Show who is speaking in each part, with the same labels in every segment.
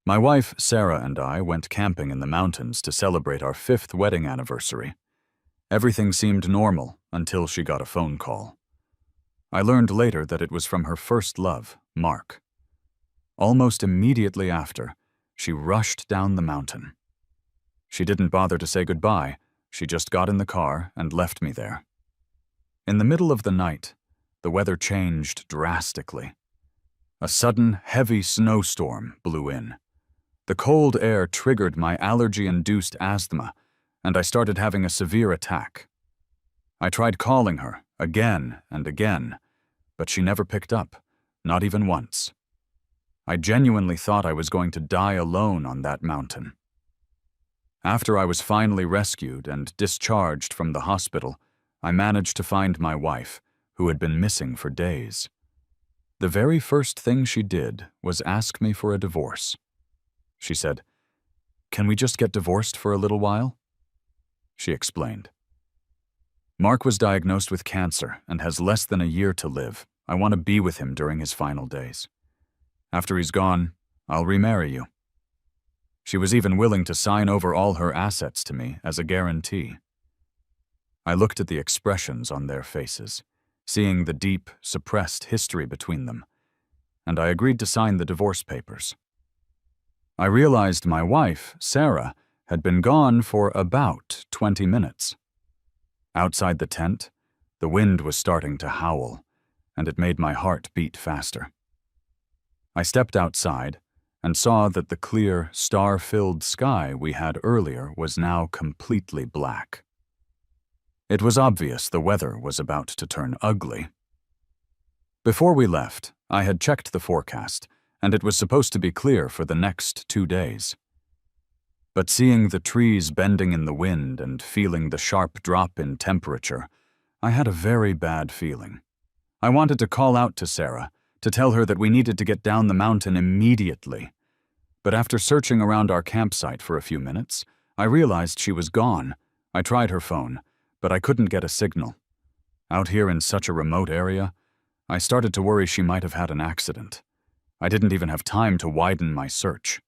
Speaker 1: My wife, Sarah, and I went camping in the mountains to celebrate our 5th wedding anniversary. Everything seemed normal until she got a phone call. I learned later that it was from her first love, Mark. Almost immediately after, she rushed down the mountain. She didn't bother to say goodbye, she just got in the car and left me there. In the middle of the night, the weather changed drastically. A sudden, heavy snowstorm blew in. The cold air triggered my allergy-induced asthma, and I started having a severe attack. I tried calling her again and again, but she never picked up, not even once. I genuinely thought I was going to die alone on that mountain. After I was finally rescued and discharged from the hospital, I managed to find my wife, who had been missing for days. The very first thing she did was ask me for a divorce. She said, "Can we just get divorced for a little while?" She explained. "Mark was diagnosed with cancer and has less than a year to live. I want to be with him during his final days. After he's gone, I'll remarry you." She was even willing to sign over all her assets to me as a guarantee. I looked at the expressions on their faces, seeing the deep, suppressed history between them, and I agreed to sign the divorce papers. I realized my wife, Sarah, had been gone for about 20 minutes. Outside the tent, the wind was starting to howl, and it made my heart beat faster. I stepped outside and saw that the clear, star-filled sky we had earlier was now completely black. It was obvious the weather was about to turn ugly. Before we left, I had checked the forecast, and it was supposed to be clear for the next 2 days. But seeing the trees bending in the wind and feeling the sharp drop in temperature, I had a very bad feeling. I wanted to call out to Sarah, to tell her that we needed to get down the mountain immediately. But after searching around our campsite for a few minutes, I realized she was gone. I tried her phone, but I couldn't get a signal. Out here in such a remote area, I started to worry she might have had an accident. I didn't even have time to widen my search.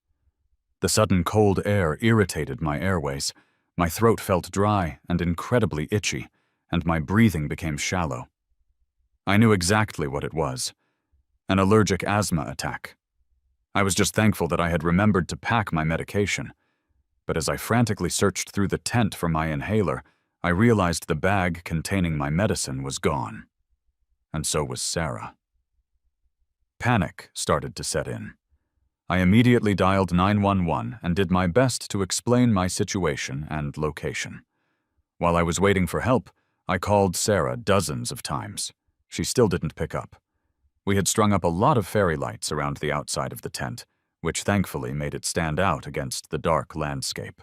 Speaker 1: The sudden cold air irritated my airways. My throat felt dry and incredibly itchy, and my breathing became shallow. I knew exactly what it was: an allergic asthma attack. I was just thankful that I had remembered to pack my medication. But as I frantically searched through the tent for my inhaler, I realized the bag containing my medicine was gone. And so was Sarah. Panic started to set in. I immediately dialed 911 and did my best to explain my situation and location. While I was waiting for help, I called Sarah dozens of times. She still didn't pick up. We had strung up a lot of fairy lights around the outside of the tent, which thankfully made it stand out against the dark landscape.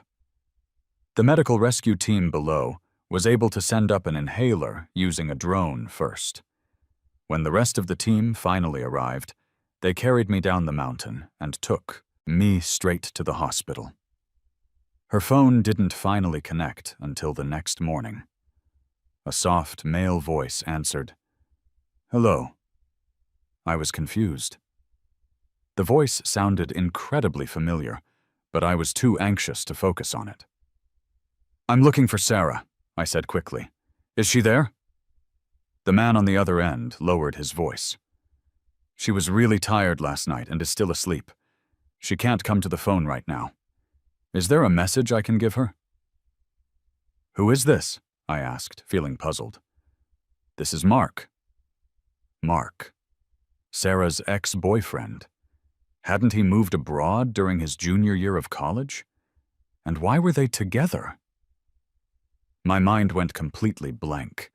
Speaker 1: The medical rescue team below was able to send up an inhaler using a drone first. When the rest of the team finally arrived, they carried me down the mountain and took me straight to the hospital. Her phone didn't finally connect until the next morning. A soft male voice answered, "Hello." I was confused. The voice sounded incredibly familiar, but I was too anxious to focus on it. "I'm looking for Sarah," I said quickly. "Is she there?" The man on the other end lowered his voice. "She was really tired last night and is still asleep. She can't come to the phone right now. Is there a message I can give her?" "Who is this?" I asked, feeling puzzled. "This is Mark." Mark. Sarah's ex-boyfriend. Hadn't he moved abroad during his junior year of college? And why were they together? My mind went completely blank.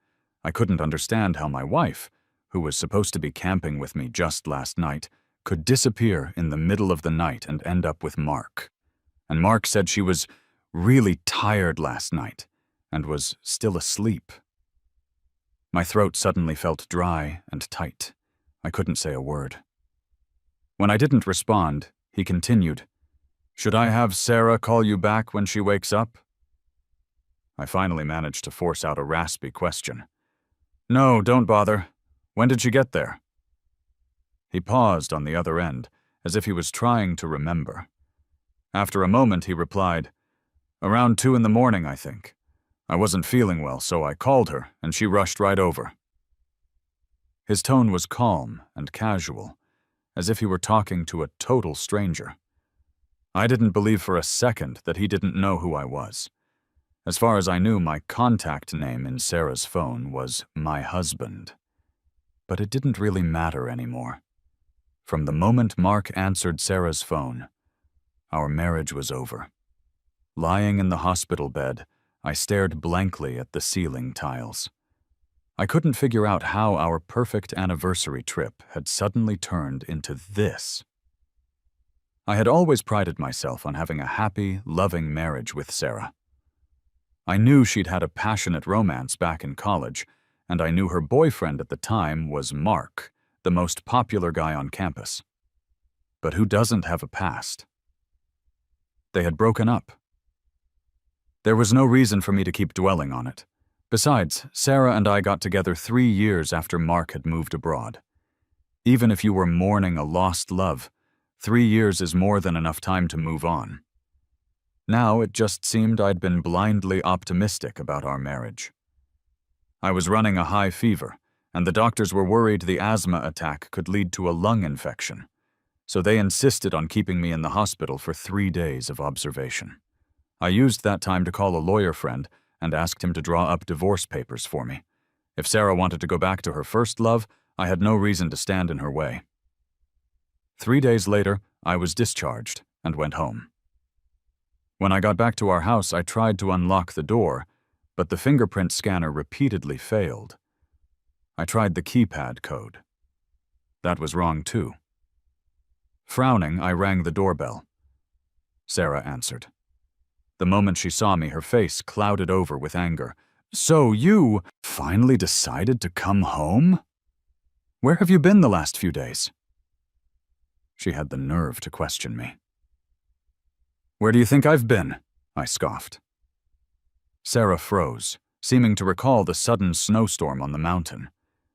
Speaker 1: I couldn't understand how my wife, who was supposed to be camping with me just last night, could disappear in the middle of the night and end up with Mark. And Mark said she was really tired last night and was still asleep. My throat suddenly felt dry and tight. I couldn't say a word. When I didn't respond, he continued, "Should I have Sarah call you back when she wakes up?" I finally managed to force out a raspy question. "No, don't bother. When did she get there?" He paused on the other end, as if he was trying to remember. After a moment, he replied, "Around 2 in the morning, I think. I wasn't feeling well, so I called her, and she rushed right over." His tone was calm and casual, as if he were talking to a total stranger. I didn't believe for a second that he didn't know who I was. As far as I knew, my contact name in Sarah's phone was my husband. But it didn't really matter anymore. From the moment Mark answered Sarah's phone, our marriage was over. Lying in the hospital bed, I stared blankly at the ceiling tiles. I couldn't figure out how our perfect anniversary trip had suddenly turned into this. I had always prided myself on having a happy, loving marriage with Sarah. I knew she'd had a passionate romance back in college, and I knew her boyfriend at the time was Mark, the most popular guy on campus. But who doesn't have a past? They had broken up. There was no reason for me to keep dwelling on it. Besides, Sarah and I got together 3 years after Mark had moved abroad. Even if you were mourning a lost love, 3 years is more than enough time to move on. Now it just seemed I'd been blindly optimistic about our marriage. I was running a high fever, and the doctors were worried the asthma attack could lead to a lung infection, so they insisted on keeping me in the hospital for 3 days of observation. I used that time to call a lawyer friend and asked him to draw up divorce papers for me. If Sarah wanted to go back to her first love, I had no reason to stand in her way. 3 days later, I was discharged and went home. When I got back to our house, I tried to unlock the door, but the fingerprint scanner repeatedly failed. I tried the keypad code. That was wrong too. Frowning, I rang the doorbell. Sarah answered. The moment she saw me, her face clouded over with anger. "So you finally decided to come home? Where have you been the last few days?" She had the nerve to question me. "Where do you think I've been?" I scoffed. Sarah froze, seeming to recall the sudden snowstorm on the mountain.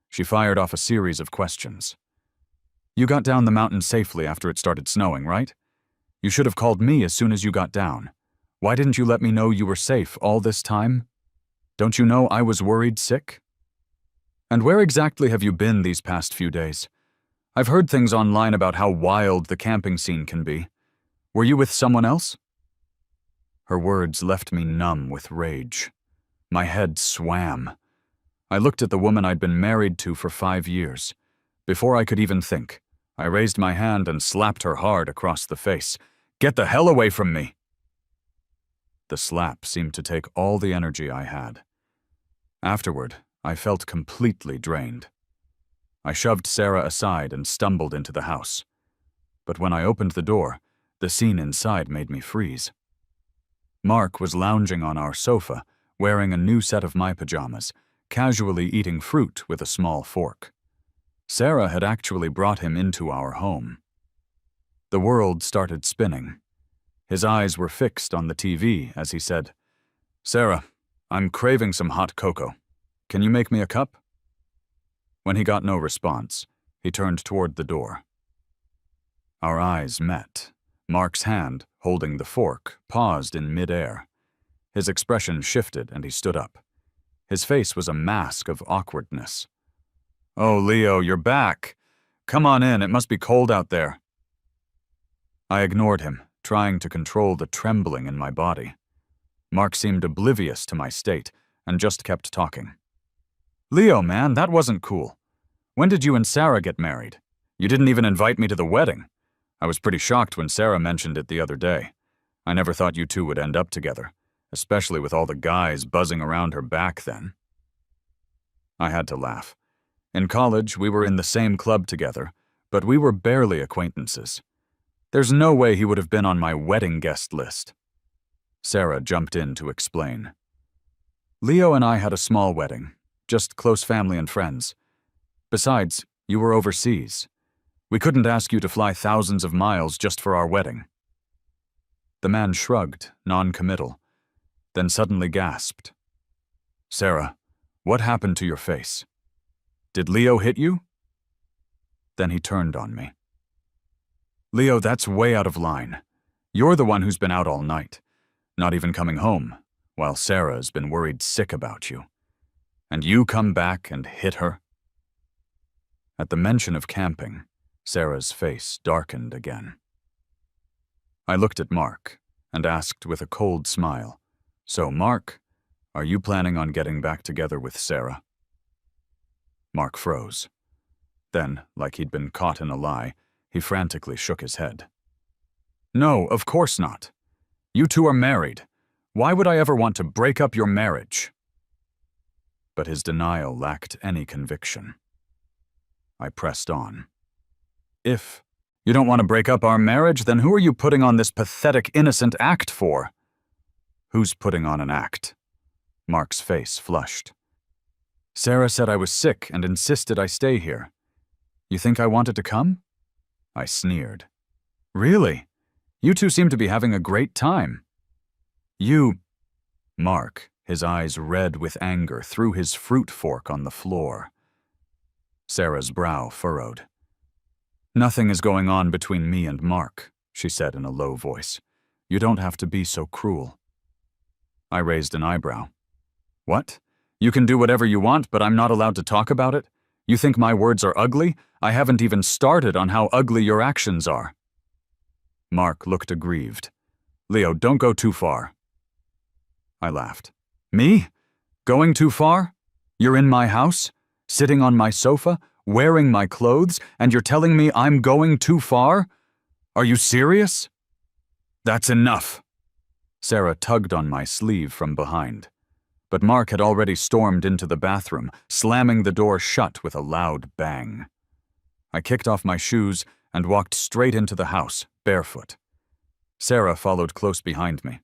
Speaker 1: She fired off a series of questions. "You got down the mountain safely after it started snowing, right? You should have called me as soon as you got down. Why didn't you let me know you were safe all this time? Don't you know I was worried sick? And where exactly have you been these past few days? I've heard things online about how wild the camping scene can be. Were you with someone else?" Her words left me numb with rage. My head swam. I looked at the woman I'd been married to for 5 years. Before I could even think, I raised my hand and slapped her hard across the face. "Get the hell away from me!" The slap seemed to take all the energy I had. Afterward, I felt completely drained. I shoved Sarah aside and stumbled into the house. But when I opened the door, the scene inside made me freeze. Mark was lounging on our sofa, wearing a new set of my pajamas, casually eating fruit with a small fork. Sarah had actually brought him into our home. The world started spinning. His eyes were fixed on the TV as he said, "Sarah, I'm craving some hot cocoa. Can you make me a cup?" When he got no response, he turned toward the door. Our eyes met. Mark's hand, holding the fork, paused in midair. His expression shifted and he stood up. His face was a mask of awkwardness. "Oh, Leo, you're back. Come on in, it must be cold out there." I ignored him, trying to control the trembling in my body. Mark seemed oblivious to my state and just kept talking. "Leo, man, that wasn't cool. When did you and Sarah get married? You didn't even invite me to the wedding. I was pretty shocked when Sarah mentioned it the other day. I never thought you two would end up together, especially with all the guys buzzing around her back then." I had to laugh. In college, we were in the same club together, but we were barely acquaintances. There's no way he would have been on my wedding guest list. Sarah jumped in to explain. "Leo and I had a small wedding, just close family and friends. Besides, you were overseas. We couldn't ask you to fly thousands of miles just for our wedding." The man shrugged, non-committal, then suddenly gasped. "Sarah, what happened to your face? Did Leo hit you?" Then he turned on me. "Leo, that's way out of line. You're the one who's been out all night, not even coming home, while Sarah's been worried sick about you. And you come back and hit her?" At the mention of camping, Sarah's face darkened again. I looked at Mark and asked with a cold smile, "So, Mark, are you planning on getting back together with Sarah?" Mark froze. Then, like he'd been caught in a lie, he frantically shook his head. "No, of course not. You two are married. Why would I ever want to break up your marriage?" But his denial lacked any conviction. I pressed on. "If you don't want to break up our marriage, then who are you putting on this pathetic, innocent act for?" "Who's putting on an act?" Mark's face flushed. "Sarah said I was sick and insisted I stay here. You think I wanted to come?" I sneered. "Really? You two seem to be having a great time." Mark, his eyes red with anger, threw his fruit fork on the floor. Sarah's brow furrowed. "Nothing is going on between me and Mark," she said in a low voice. "You don't have to be so cruel." I raised an eyebrow. "What? You can do whatever you want, but I'm not allowed to talk about it? You think my words are ugly? I haven't even started on how ugly your actions are." Mark looked aggrieved. "Leo, don't go too far." I laughed. "Me? Going too far? You're in my house, sitting on my sofa, wearing my clothes, and you're telling me I'm going too far? Are you serious?" "That's enough." Sarah tugged on my sleeve from behind. But Mark had already stormed into the bathroom, slamming the door shut with a loud bang. I kicked off my shoes and walked straight into the house, barefoot. Sarah followed close behind me.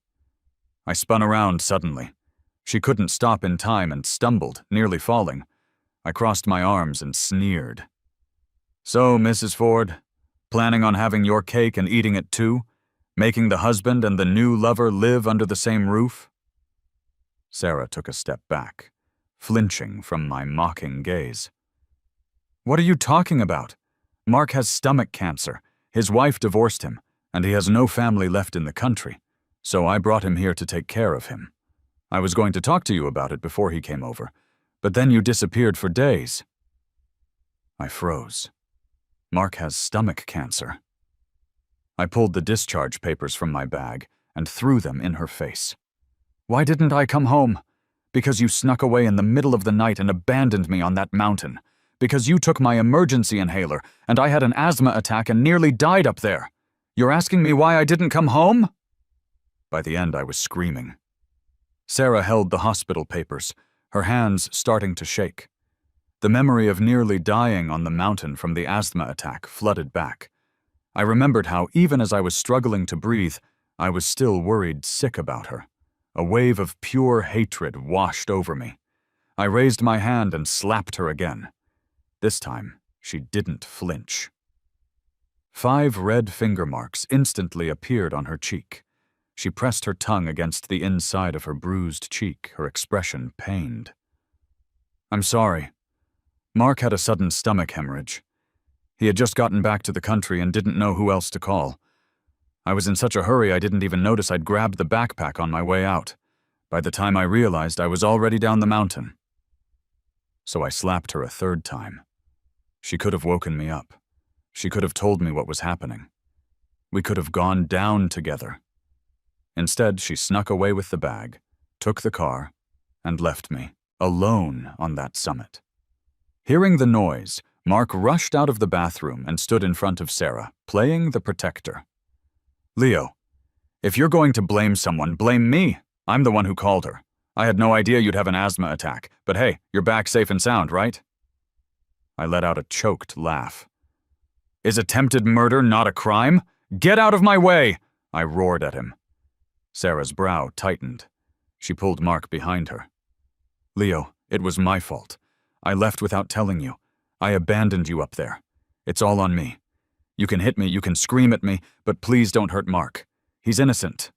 Speaker 1: I spun around suddenly. She couldn't stop in time and stumbled, nearly falling. I crossed my arms and sneered. "So, Mrs. Ford, planning on having your cake and eating it too? Making the husband and the new lover live under the same roof?" Sarah took a step back, flinching from my mocking gaze. "What are you talking about? Mark has stomach cancer. His wife divorced him, and he has no family left in the country, so I brought him here to take care of him. I was going to talk to you about it before he came over, but then you disappeared for days." I froze. Mark has stomach cancer. I pulled the discharge papers from my bag and threw them in her face. "Why didn't I come home? Because you snuck away in the middle of the night and abandoned me on that mountain. Because you took my emergency inhaler and I had an asthma attack and nearly died up there. You're asking me why I didn't come home?" By the end, I was screaming. Sarah held the hospital papers, her hands starting to shake. The memory of nearly dying on the mountain from the asthma attack flooded back. I remembered how, even as I was struggling to breathe, I was still worried sick about her. A wave of pure hatred washed over me. I raised my hand and slapped her again. This time, she didn't flinch. 5 red finger marks instantly appeared on her cheek. She pressed her tongue against the inside of her bruised cheek, her expression pained. "I'm sorry. Mark had a sudden stomach hemorrhage. He had just gotten back to the country and didn't know who else to call. I was in such a hurry I didn't even notice I'd grabbed the backpack on my way out. By the time I realized, I was already down the mountain." So I slapped her a 3rd time. She could have woken me up. She could have told me what was happening. We could have gone down together. Instead, she snuck away with the bag, took the car, and left me, alone on that summit. Hearing the noise, Mark rushed out of the bathroom and stood in front of Sarah, playing the protector. "Leo, if you're going to blame someone, blame me. I'm the one who called her. I had no idea you'd have an asthma attack, but hey, you're back safe and sound, right?" I let out a choked laugh. "Is attempted murder not a crime? Get out of my way!" I roared at him. Sarah's brow tightened. She pulled Mark behind her. "Leo, it was my fault. I left without telling you. I abandoned you up there. It's all on me. You can hit me, you can scream at me, but please don't hurt Mark. He's innocent."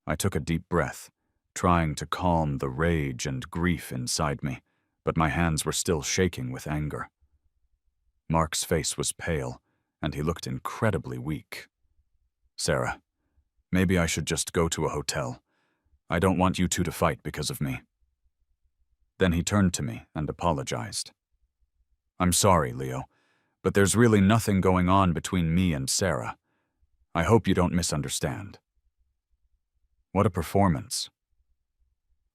Speaker 1: I took a deep breath, trying to calm the rage and grief inside me, but my hands were still shaking with anger. Mark's face was pale, and he looked incredibly weak. Sarah, maybe I should just go to a hotel. I don't want you two to fight because of me." Then he turned to me and apologized. "I'm sorry, Leo, but there's really nothing going on between me and Sarah. I hope you don't misunderstand." What a performance.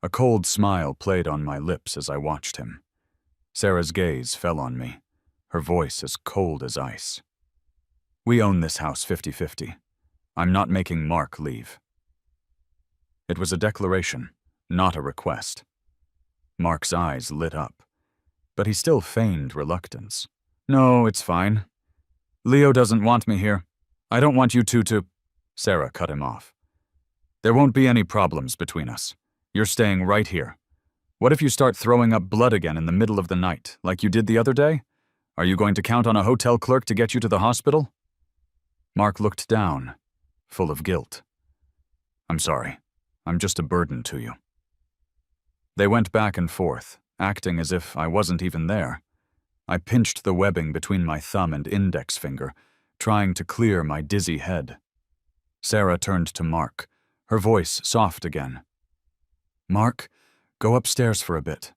Speaker 1: A cold smile played on my lips as I watched him. Sarah's gaze fell on me, her voice as cold as ice. "We own this house 50-50. I'm not making Mark leave." It was a declaration, not a request. Mark's eyes lit up, but he still feigned reluctance. "No, it's fine. Leo doesn't want me here. I don't want you two to—" Sarah cut him off. "There won't be any problems between us. You're staying right here. What if you start throwing up blood again in the middle of the night, like you did the other day? Are you going to count on a hotel clerk to get you to the hospital?" Mark looked down, full of guilt. "I'm sorry. I'm just a burden to you." They went back and forth, acting as if I wasn't even there. I pinched the webbing between my thumb and index finger, trying to clear my dizzy head. Sarah turned to Mark, her voice soft again. "Mark, go upstairs for a bit.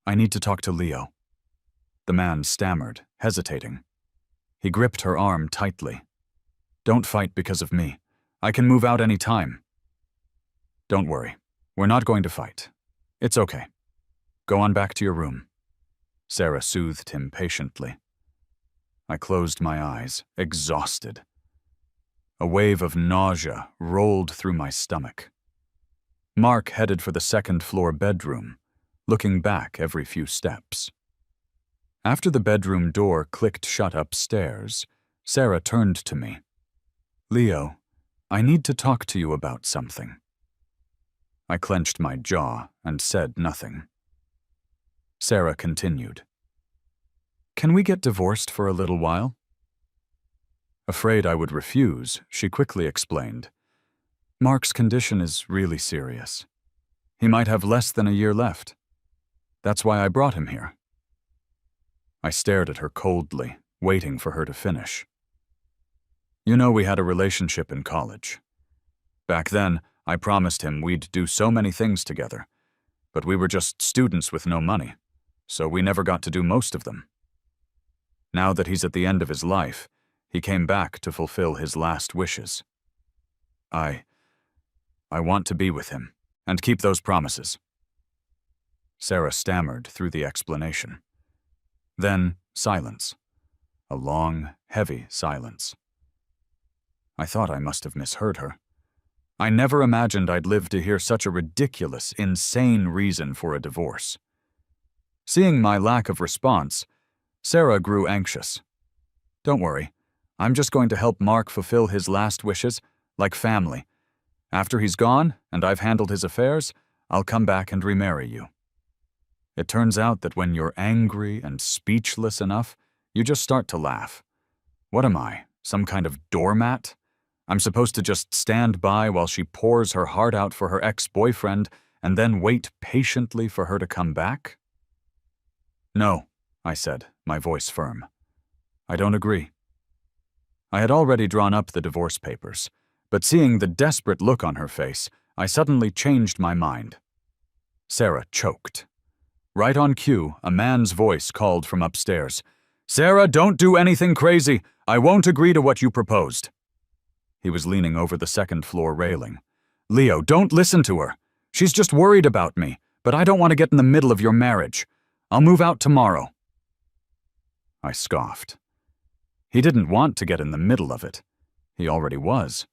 Speaker 1: I need to talk to Leo." The man stammered, hesitating. He gripped her arm tightly. "Don't fight because of me. I can move out any time." "Don't worry. We're not going to fight. It's okay. Go on back to your room." Sarah soothed him patiently. I closed my eyes, exhausted. A wave of nausea rolled through my stomach. Mark headed for the second-floor bedroom, looking back every few steps. After the bedroom door clicked shut upstairs, Sarah turned to me. "Leo, I need to talk to you about something." I clenched my jaw and said nothing. Sarah continued. "Can we get divorced for a little while?" Afraid I would refuse, she quickly explained. "Mark's condition is really serious. He might have less than a year left. That's why I brought him here." I stared at her coldly, waiting for her to finish. "You know we had a relationship in college. Back then, I promised him we'd do so many things together, but we were just students with no money, so we never got to do most of them. Now that he's at the end of his life, he came back to fulfill his last wishes. I want to be with him and keep those promises." Sarah stammered through the explanation. Then silence. A long, heavy silence. I thought I must have misheard her. I never imagined I'd live to hear such a ridiculous, insane reason for a divorce. Seeing my lack of response, Sarah grew anxious. "Don't worry. I'm just going to help Mark fulfill his last wishes, like family. After he's gone, and I've handled his affairs, I'll come back and remarry you." It turns out that when you're angry and speechless enough, you just start to laugh. What am I, some kind of doormat? I'm supposed to just stand by while she pours her heart out for her ex-boyfriend and then wait patiently for her to come back? "No," I said, my voice firm. "I don't agree." I had already drawn up the divorce papers, but seeing the desperate look on her face, I suddenly changed my mind. Sarah choked. Right on cue, a man's voice called from upstairs. "Sarah, don't do anything crazy. I won't agree to what you proposed." He was leaning over the second-floor railing. "Leo, don't listen to her. She's just worried about me, but I don't want to get in the middle of your marriage. I'll move out tomorrow." I scoffed. He didn't want to get in the middle of it. He already was.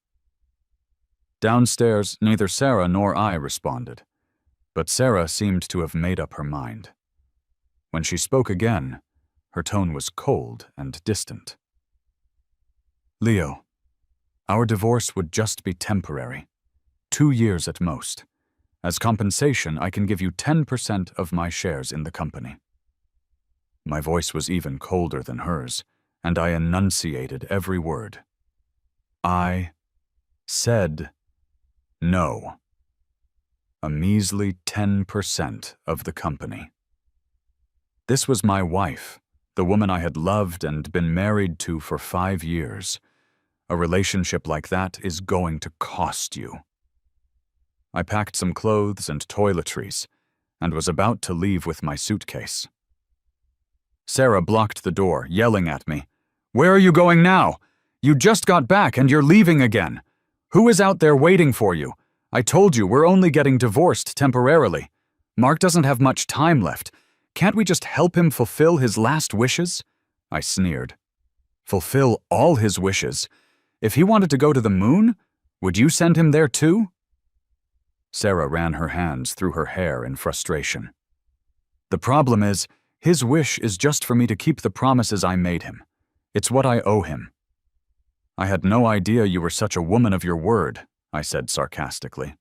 Speaker 1: Downstairs, neither Sarah nor I responded, but Sarah seemed to have made up her mind. When she spoke again, her tone was cold and distant. "Leo, our divorce would just be temporary, 2 years at most. As compensation, I can give you 10% of my shares in the company." My voice was even colder than hers, and I enunciated every word. I said no. A measly 10% of the company. This was my wife, the woman I had loved and been married to for 5 years. A relationship like that is going to cost you. I packed some clothes and toiletries and was about to leave with my suitcase. Sarah blocked the door, yelling at me, "Where are you going now? You just got back and you're leaving again. Who is out there waiting for you? I told you we're only getting divorced temporarily. Mark doesn't have much time left. Can't we just help him fulfill his last wishes?" I sneered. Fulfill all his wishes? If he wanted to go to the moon, would you send him there too? Sarah ran her hands through her hair in frustration. The problem is, his wish is just for me to keep the promises I made him. It's what I owe him. I had no idea you were such a woman of your word, I said sarcastically.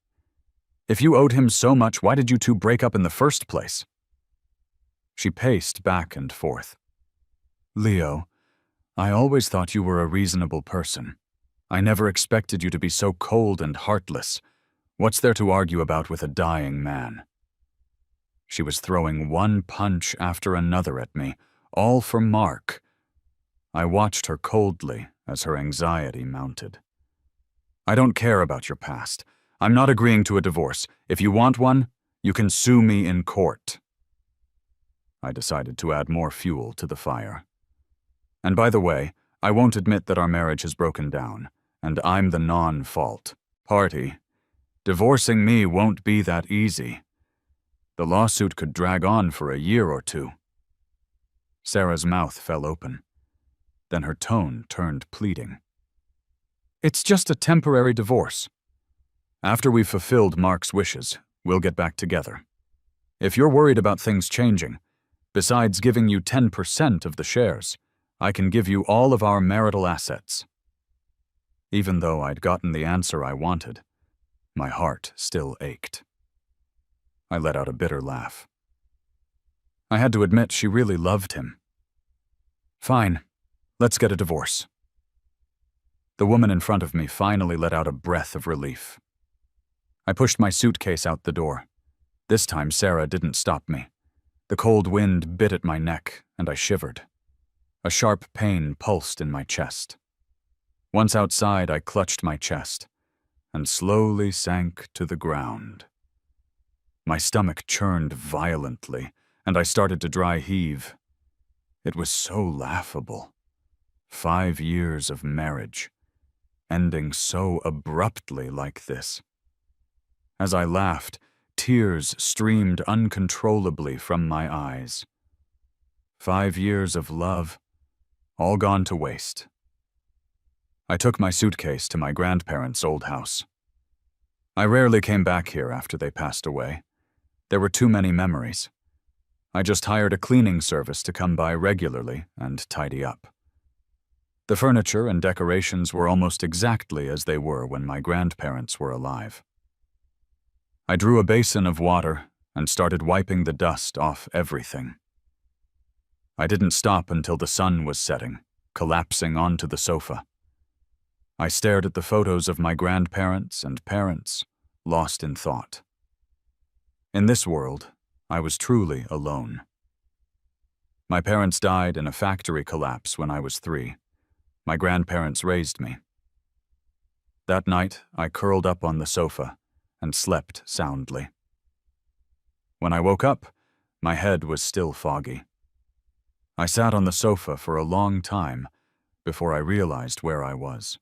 Speaker 1: If you owed him so much, why did you two break up in the first place? She paced back and forth. Leo, I always thought you were a reasonable person. I never expected you to be so cold and heartless. What's there to argue about with a dying man? She was throwing one punch after another at me, all for Mark. I watched her coldly as her anxiety mounted. I don't care about your past. I'm not agreeing to a divorce. If you want one, you can sue me in court. I decided to add more fuel to the fire. And by the way, I won't admit that our marriage has broken down, and I'm the non-fault party. Divorcing me won't be that easy. The lawsuit could drag on for a year or two. Sarah's mouth fell open. Then her tone turned pleading. It's just a temporary divorce. After we've fulfilled Mark's wishes, we'll get back together. If you're worried about things changing, besides giving you 10% of the shares, I can give you all of our marital assets. Even though I'd gotten the answer I wanted, my heart still ached. I let out a bitter laugh. I had to admit she really loved him. Fine, let's get a divorce. The woman in front of me finally let out a breath of relief. I pushed my suitcase out the door. This time Sarah didn't stop me. The cold wind bit at my neck, and I shivered. A sharp pain pulsed in my chest. Once outside, I clutched my chest and slowly sank to the ground. My stomach churned violently, and I started to dry heave. It was so laughable. 5 years of marriage, ending so abruptly like this. As I laughed, tears streamed uncontrollably from my eyes. 5 years of love, all gone to waste. I took my suitcase to my grandparents' old house. I rarely came back here after they passed away. There were too many memories. I just hired a cleaning service to come by regularly and tidy up. The furniture and decorations were almost exactly as they were when my grandparents were alive. I drew a basin of water and started wiping the dust off everything. I didn't stop until the sun was setting, collapsing onto the sofa. I stared at the photos of my grandparents and parents, lost in thought. In this world, I was truly alone. My parents died in a factory collapse when I was 3. My grandparents raised me. That night, I curled up on the sofa and slept soundly. When I woke up, my head was still foggy. I sat on the sofa for a long time before I realized where I was.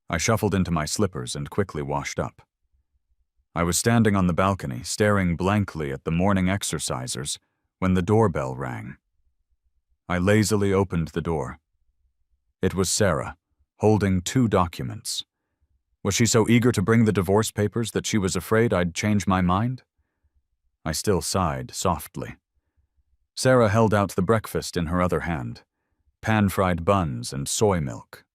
Speaker 1: I shuffled into my slippers and quickly washed up. I was standing on the balcony, staring blankly at the morning exercisers, when the doorbell rang. I lazily opened the door. It was Sarah, holding 2 documents. Was she so eager to bring the divorce papers that she was afraid I'd change my mind? I still sighed softly. Sarah held out the breakfast in her other hand, pan-fried buns and soy milk.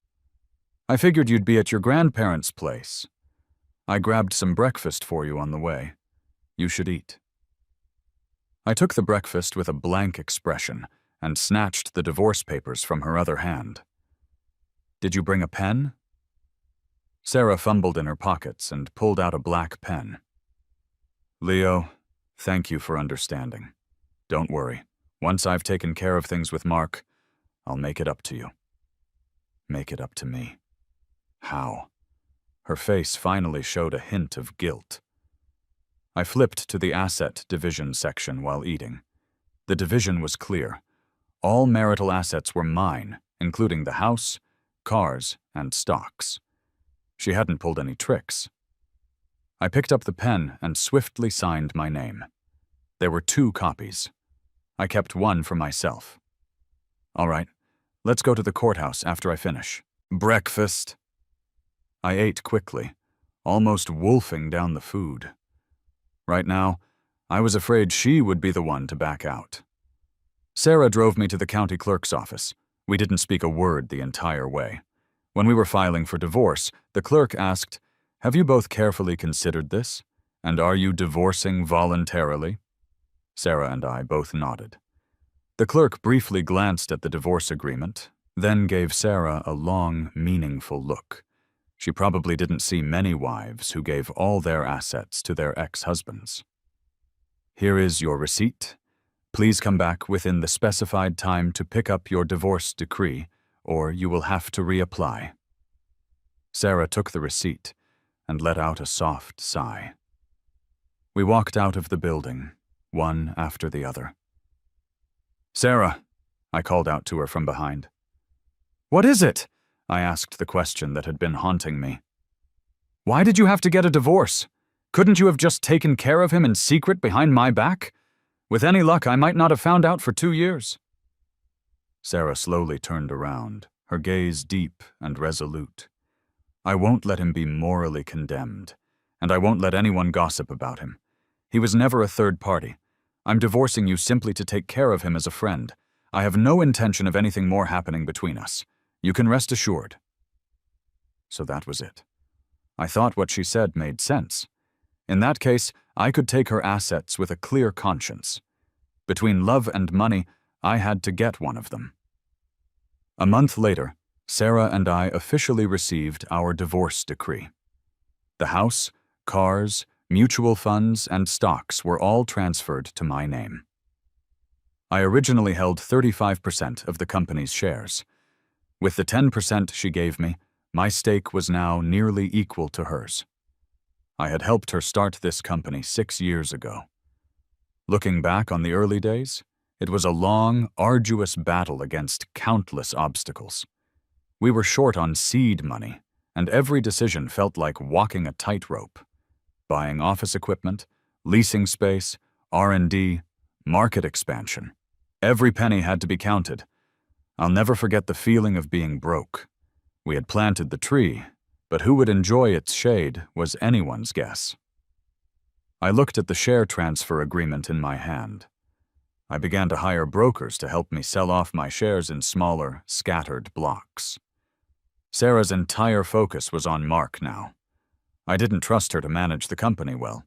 Speaker 1: I figured you'd be at your grandparents' place. I grabbed some breakfast for you on the way. You should eat. I took the breakfast with a blank expression and snatched the divorce papers from her other hand. Did you bring a pen? Sarah fumbled in her pockets and pulled out a black pen. Leo, thank you for understanding. Don't worry. Once I've taken care of things with Mark, I'll make it up to you. Make it up to me. How? Her face finally showed a hint of guilt. I flipped to the asset division section while eating. The division was clear. All marital assets were mine, including the house, cars, and stocks. She hadn't pulled any tricks. I picked up the pen and swiftly signed my name. There were 2 copies. I kept one for myself. All right, let's go to the courthouse after I finish. Breakfast. I ate quickly, almost wolfing down the food. Right now, I was afraid she would be the one to back out. Sarah drove me to the county clerk's office. We didn't speak a word the entire way. When we were filing for divorce, the clerk asked, "Have you both carefully considered this? And are you divorcing voluntarily?" Sarah and I both nodded. The clerk briefly glanced at the divorce agreement, then gave Sarah a long, meaningful look. She probably didn't see many wives who gave all their assets to their ex-husbands. "Here is your receipt. Please come back within the specified time to pick up your divorce decree, or you will have to reapply." Sarah took the receipt and let out a soft sigh. We walked out of the building, one after the other. "Sarah," I called out to her from behind. "What is it?" I asked the question that had been haunting me. "Why did you have to get a divorce? Couldn't you have just taken care of him in secret behind my back? With any luck, I might not have found out for 2 years. Sarah slowly turned around, her gaze deep and resolute. "I won't let him be morally condemned, and I won't let anyone gossip about him. He was never a third party. I'm divorcing you simply to take care of him as a friend. I have no intention of anything more happening between us. You can rest assured." So that was it. I thought what she said made sense. In that case, I could take her assets with a clear conscience. Between love and money, I had to get one of them. A month later, Sarah and I officially received our divorce decree. The house, cars, mutual funds, and stocks were all transferred to my name. I originally held 35% of the company's shares. With the 10% she gave me, my stake was now nearly equal to hers. I had helped her start this company 6 years ago. Looking back on the early days, it was a long, arduous battle against countless obstacles. We were short on seed money, and every decision felt like walking a tightrope. Buying office equipment, leasing space, R&D, market expansion. Every penny had to be counted. I'll never forget the feeling of being broke. We had planted the tree, but who would enjoy its shade was anyone's guess. I looked at the share transfer agreement in my hand. I began to hire brokers to help me sell off my shares in smaller, scattered blocks. Sarah's entire focus was on Mark now. I didn't trust her to manage the company well.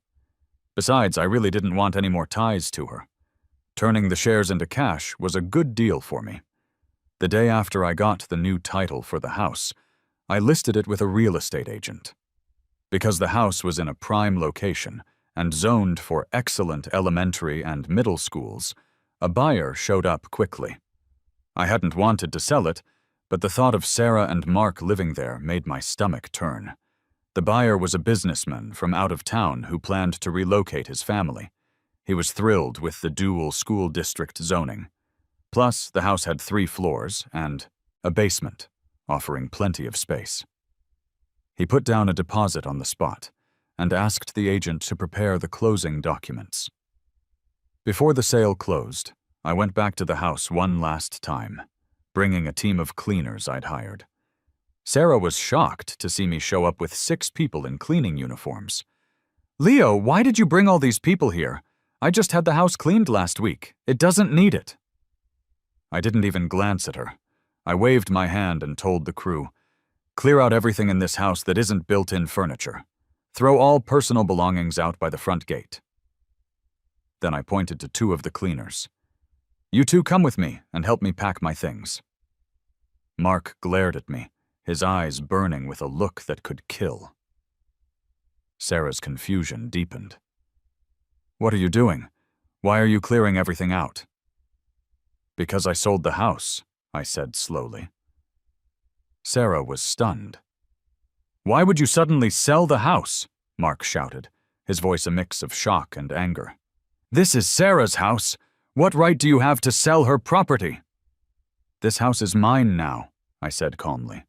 Speaker 1: Besides, I really didn't want any more ties to her. Turning the shares into cash was a good deal for me. The day after I got the new title for the house, I listed it with a real estate agent. Because the house was in a prime location and zoned for excellent elementary and middle schools, a buyer showed up quickly. I hadn't wanted to sell it, but the thought of Sarah and Mark living there made my stomach turn. The buyer was a businessman from out of town who planned to relocate his family. He was thrilled with the dual school district zoning. Plus, the house had 3 floors and a basement, offering plenty of space. He put down a deposit on the spot and asked the agent to prepare the closing documents. Before the sale closed, I went back to the house one last time, bringing a team of cleaners I'd hired. Sarah was shocked to see me show up with 6 people in cleaning uniforms. "Leo, why did you bring all these people here? I just had the house cleaned last week. It doesn't need it." I didn't even glance at her. I waved my hand and told the crew, "Clear out everything in this house that isn't built-in furniture. Throw all personal belongings out by the front gate." Then I pointed to 2 of the cleaners. "You 2 come with me and help me pack my things." Mark glared at me, his eyes burning with a look that could kill. Sarah's confusion deepened. "What are you doing? Why are you clearing everything out?" "Because I sold the house," I said slowly. Sarah was stunned. Why would you suddenly sell the house? Mark shouted, his voice a mix of shock and anger. This is Sarah's house. What right do you have to sell her property? This house is mine now, I said calmly.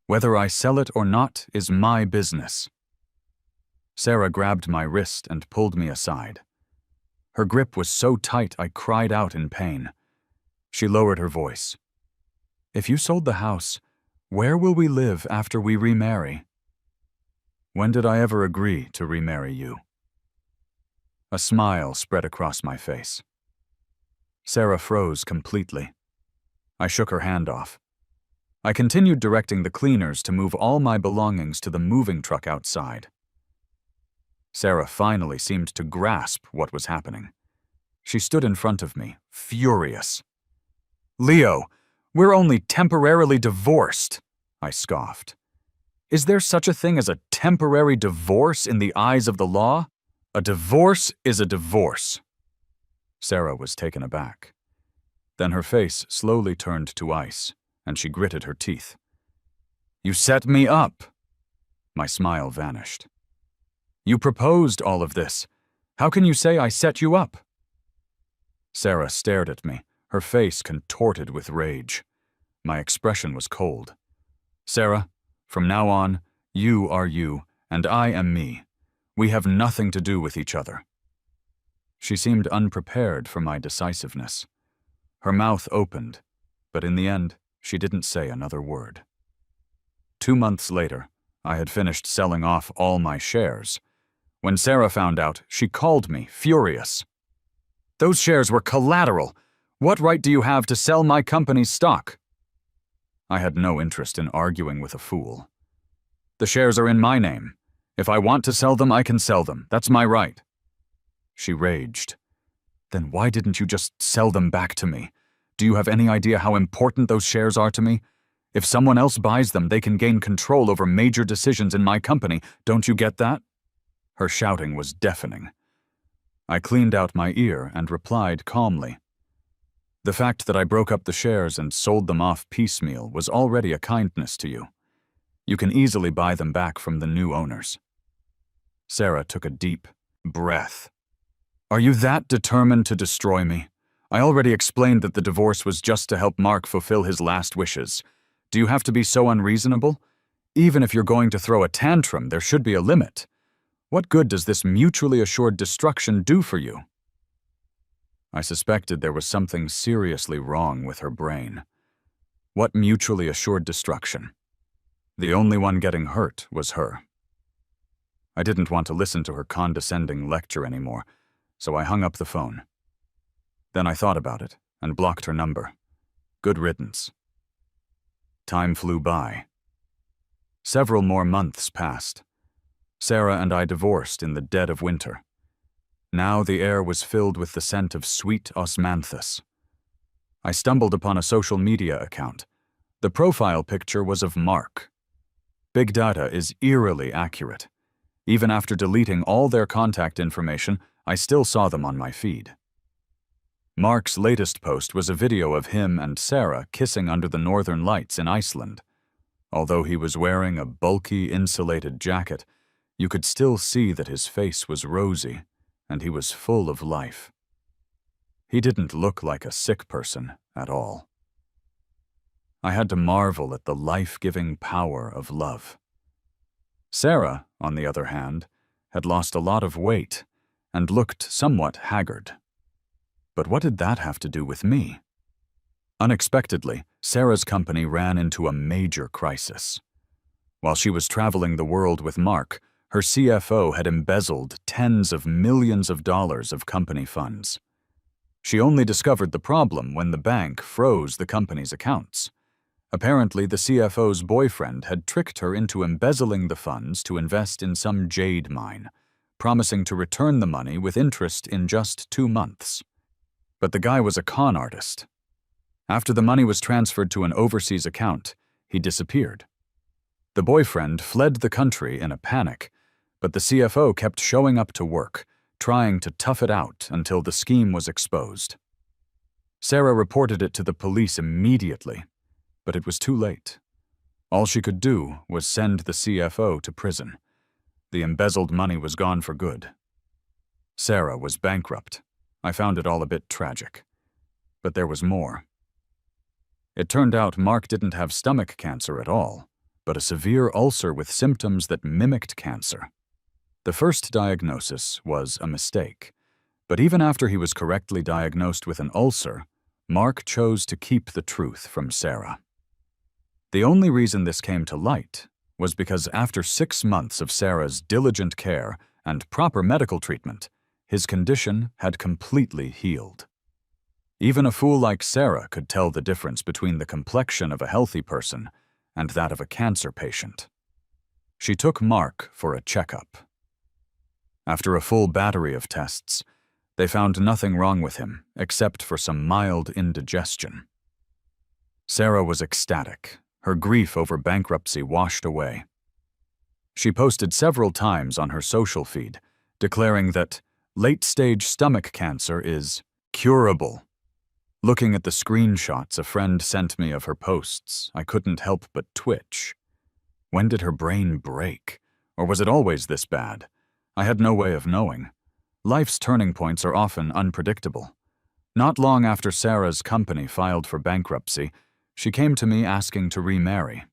Speaker 1: Whether I sell it or not is my business. Sarah grabbed my wrist and pulled me aside. Her grip was so tight I cried out in pain. She lowered her voice. If you sold the house, where will we live after we remarry? When did I ever agree to remarry you? A smile spread across my face. Sarah froze completely. I shook her hand off. I continued directing the cleaners to move all my belongings to the moving truck outside. Sarah finally seemed to grasp what was happening. She stood in front of me, furious. Leo, we're only temporarily divorced, I scoffed. Is there such a thing as a temporary divorce in the eyes of the law? A divorce is a divorce. Sarah was taken aback. Then her face slowly turned to ice, and she gritted her teeth. You set me up. My smile vanished. You proposed all of this. How can you say I set you up? Sarah stared at me, her face contorted with rage. My expression was cold. Sarah, from now on, you are you, and I am me. We have nothing to do with each other. She seemed unprepared for my decisiveness. Her mouth opened, but in the end, she didn't say another word. 2 months later, I had finished selling off all my shares. When Sarah found out, she called me, furious. Those shares were collateral. What right do you have to sell my company's stock? I had no interest in arguing with a fool. The shares are in my name. If I want to sell them, I can sell them. That's my right. She raged. Then why didn't you just sell them back to me? Do you have any idea how important those shares are to me? If someone else buys them, they can gain control over major decisions in my company. Don't you get that? Her shouting was deafening. I cleaned out my ear and replied calmly. The fact that I broke up the shares and sold them off piecemeal was already a kindness to you. You can easily buy them back from the new owners. Sarah took a deep breath. Are you that determined to destroy me? I already explained that the divorce was just to help Mark fulfill his last wishes. Do you have to be so unreasonable? Even if you're going to throw a tantrum, there should be a limit. What good does this mutually assured destruction do for you? I suspected there was something seriously wrong with her brain. What mutually assured destruction? The only one getting hurt was her. I didn't want to listen to her condescending lecture anymore, so I hung up the phone. Then I thought about it and blocked her number. Good riddance. Time flew by. Several more months passed. Sarah and I divorced in the dead of winter. Now the air was filled with the scent of sweet osmanthus. I stumbled upon a social media account. The profile picture was of Mark. Big data is eerily accurate. Even after deleting all their contact information, I still saw them on my feed. Mark's latest post was a video of him and Sarah kissing under the northern lights in Iceland. Although he was wearing a bulky, insulated jacket, you could still see that his face was rosy, and he was full of life. He didn't look like a sick person at all. I had to marvel at the life-giving power of love. Sarah, on the other hand, had lost a lot of weight and looked somewhat haggard. But what did that have to do with me? Unexpectedly, Sarah's company ran into a major crisis. While she was traveling the world with Mark, her CFO had embezzled tens of millions of dollars of company funds. She only discovered the problem when the bank froze the company's accounts. Apparently, the CFO's boyfriend had tricked her into embezzling the funds to invest in some jade mine, promising to return the money with interest in just 2 months. But the guy was a con artist. After the money was transferred to an overseas account, he disappeared. The boyfriend fled the country in a panic, but the CFO kept showing up to work, trying to tough it out until the scheme was exposed. Sarah reported it to the police immediately, but it was too late. All she could do was send the CFO to prison. The embezzled money was gone for good. Sarah was bankrupt. I found it all a bit tragic. But there was more. It turned out Mark didn't have stomach cancer at all, but a severe ulcer with symptoms that mimicked cancer. The first diagnosis was a mistake, but even after he was correctly diagnosed with an ulcer, Mark chose to keep the truth from Sarah. The only reason this came to light was because after 6 months of Sarah's diligent care and proper medical treatment, his condition had completely healed. Even a fool like Sarah could tell the difference between the complexion of a healthy person and that of a cancer patient. She took Mark for a checkup. After a full battery of tests, they found nothing wrong with him except for some mild indigestion. Sarah was ecstatic. Her grief over bankruptcy washed away. She posted several times on her social feed, declaring that late-stage stomach cancer is curable. Looking at the screenshots a friend sent me of her posts, I couldn't help but twitch. When did her brain break? Or was it always this bad? I had no way of knowing. Life's turning points are often unpredictable. Not long after Sarah's company filed for bankruptcy, she came to me asking to remarry.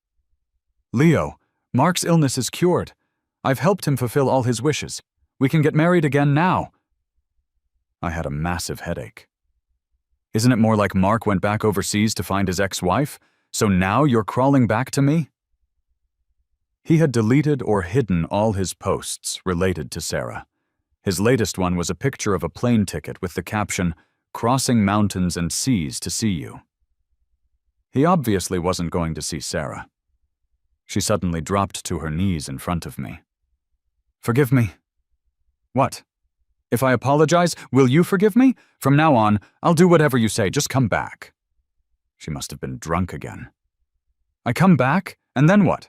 Speaker 1: "Leo, Mark's illness is cured. I've helped him fulfill all his wishes. We can get married again now." I had a massive headache. Isn't it more like Mark went back overseas to find his ex-wife? So now you're crawling back to me? He had deleted or hidden all his posts related to Sarah. His latest one was a picture of a plane ticket with the caption, "Crossing mountains and seas to see you." He obviously wasn't going to see Sarah. She suddenly dropped to her knees in front of me. "Forgive me." "What? If I apologize, will you forgive me? From now on, I'll do whatever you say, just come back." She must have been drunk again. "I come back, and then what?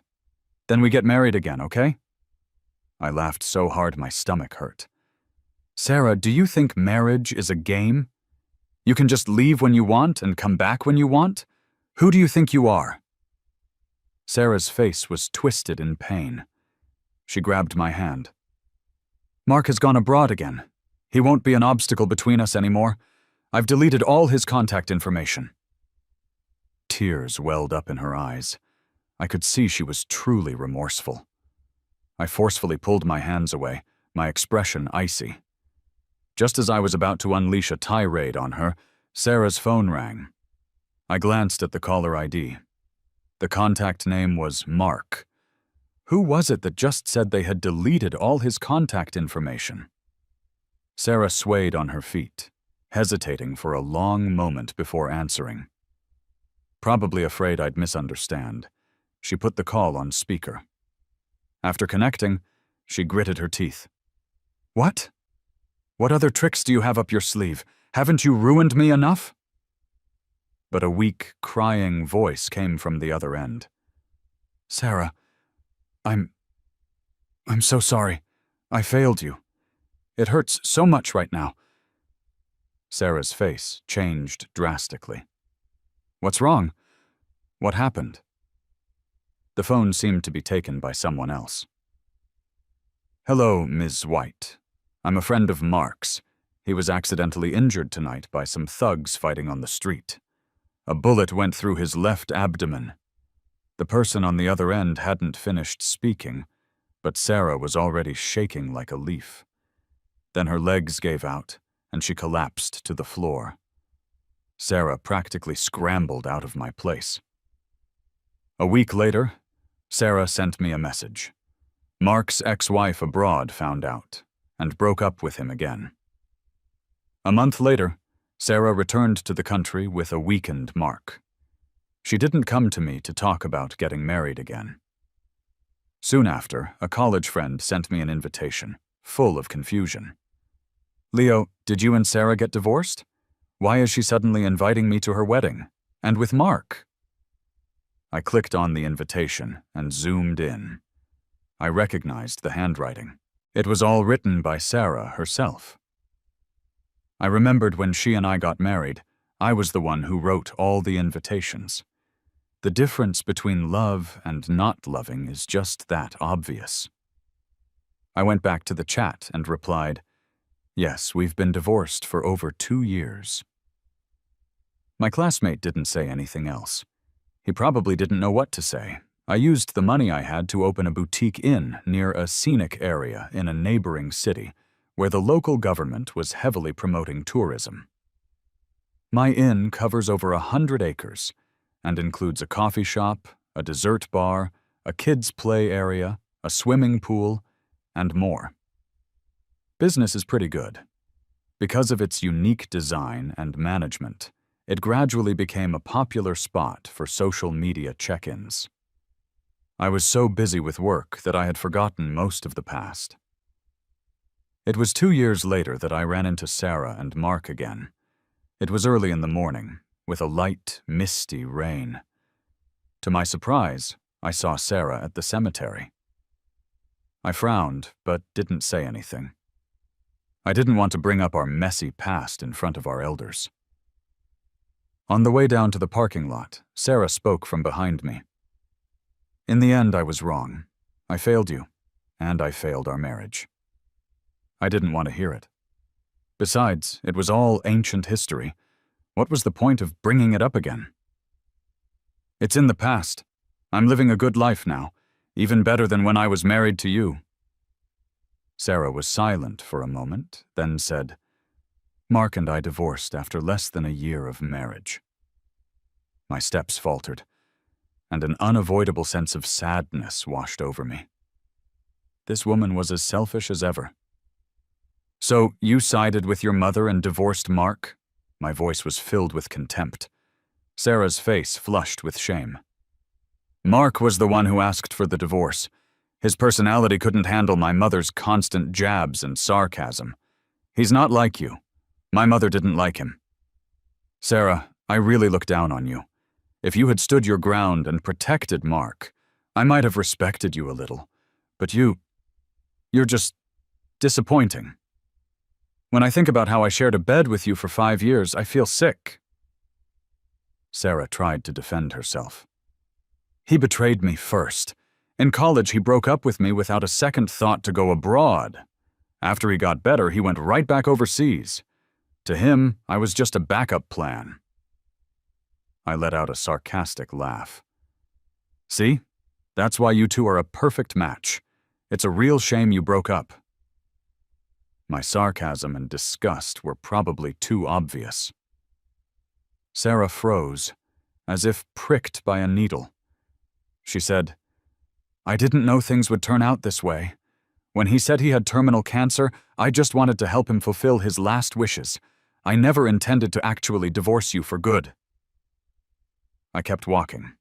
Speaker 1: Then we get married again, okay?" I laughed so hard my stomach hurt. "Sarah, do you think marriage is a game? You can just leave when you want and come back when you want? Who do you think you are?" Sarah's face was twisted in pain. She grabbed my hand. "Mark has gone abroad again. He won't be an obstacle between us anymore. I've deleted all his contact information." Tears welled up in her eyes. I could see she was truly remorseful. I forcefully pulled my hands away, my expression icy. Just as I was about to unleash a tirade on her, Sarah's phone rang. I glanced at the caller ID. The contact name was Mark. Who was it that just said they had deleted all his contact information? Sarah swayed on her feet, hesitating for a long moment before answering. Probably afraid I'd misunderstand, she put the call on speaker. After connecting, she gritted her teeth. "What? What other tricks do you have up your sleeve? Haven't you ruined me enough?" But a weak, crying voice came from the other end. "Sarah, I'm so sorry. I failed you. It hurts so much right now." Sarah's face changed drastically. "What's wrong? What happened?" The phone seemed to be taken by someone else. "Hello, Ms. White. I'm a friend of Mark's. He was accidentally injured tonight by some thugs fighting on the street. A bullet went through his left abdomen." The person on the other end hadn't finished speaking, but Sarah was already shaking like a leaf. Then her legs gave out, and she collapsed to the floor. Sarah practically scrambled out of my place. A week later, Sarah sent me a message. Mark's ex-wife abroad found out, and broke up with him again. A month later, Sarah returned to the country with a weakened Mark. She didn't come to me to talk about getting married again. Soon after, a college friend sent me an invitation, full of confusion. "Leo, did you and Sarah get divorced? Why is she suddenly inviting me to her wedding? And with Mark?" I clicked on the invitation and zoomed in. I recognized the handwriting. It was all written by Sarah herself. I remembered when she and I got married, I was the one who wrote all the invitations. The difference between love and not loving is just that obvious. I went back to the chat and replied, "Yes, we've been divorced for over 2 years." My classmate didn't say anything else. He probably didn't know what to say. I used the money I had to open a boutique inn near a scenic area in a neighboring city where the local government was heavily promoting tourism. My inn covers over 100 acres and includes a coffee shop, a dessert bar, a kids' play area, a swimming pool, and more. Business is pretty good. Because of its unique design and management, it gradually became a popular spot for social media check-ins. I was so busy with work that I had forgotten most of the past. It was 2 years later that I ran into Sarah and Mark again. It was early in the morning, with a light, misty rain. To my surprise, I saw Sarah at the cemetery. I frowned, but didn't say anything. I didn't want to bring up our messy past in front of our elders. On the way down to the parking lot, Sarah spoke from behind me. "In the end, I was wrong. I failed you, and I failed our marriage." I didn't want to hear it. Besides, it was all ancient history. What was the point of bringing it up again? "It's in the past. I'm living a good life now, even better than when I was married to you." Sarah was silent for a moment, then said, "Mark and I divorced after less than a year of marriage." My steps faltered, and an unavoidable sense of sadness washed over me. This woman was as selfish as ever. "So you sided with your mother and divorced Mark?" My voice was filled with contempt. Sarah's face flushed with shame. "Mark was the one who asked for the divorce. His personality couldn't handle my mother's constant jabs and sarcasm. He's not like you. My mother didn't like him. Sarah, I really look down on you. If you had stood your ground and protected Mark, I might have respected you a little. But you're just disappointing. When I think about how I shared a bed with you for 5 years, I feel sick." Sarah tried to defend herself. "He betrayed me first. In college, he broke up with me without a second thought to go abroad. After he got better, he went right back overseas. To him, I was just a backup plan." I let out a sarcastic laugh. "See? That's why you two are a perfect match. It's a real shame you broke up." My sarcasm and disgust were probably too obvious. Sarah froze, as if pricked by a needle. She said, "I didn't know things would turn out this way. When he said he had terminal cancer, I just wanted to help him fulfill his last wishes. I never intended to actually divorce you for good." I kept walking.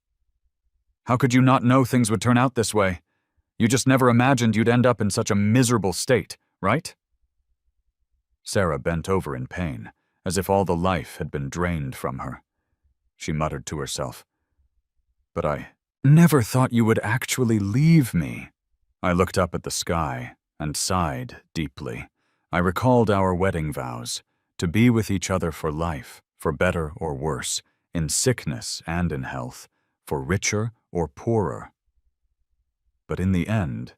Speaker 1: "How could you not know things would turn out this way? You just never imagined you'd end up in such a miserable state, right?" Sarah bent over in pain, as if all the life had been drained from her. She muttered to herself, "But I never thought you would actually leave me." I looked up at the sky and sighed deeply. I recalled our wedding vows, to be with each other for life, for better or worse, in sickness and in health, for richer or poorer. But in the end,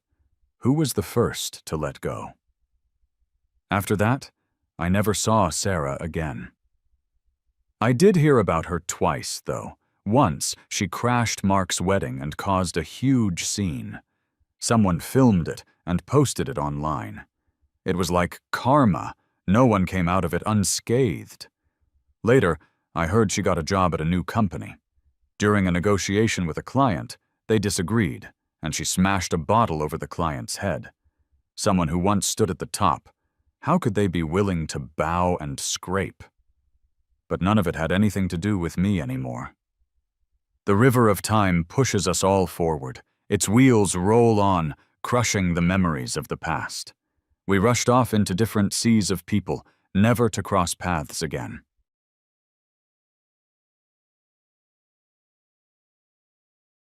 Speaker 1: who was the first to let go? After that, I never saw Sarah again. I did hear about her twice, though. Once, she crashed Mark's wedding and caused a huge scene. Someone filmed it and posted it online. It was like karma. No one came out of it unscathed. Later, I heard she got a job at a new company. During a negotiation with a client, they disagreed, and she smashed a bottle over the client's head. Someone who once stood at the top, how could they be willing to bow and scrape? But none of it had anything to do with me anymore. The river of time pushes us all forward. Its wheels roll on, crushing the memories of the past. We rushed off into different seas of people, never to cross paths again.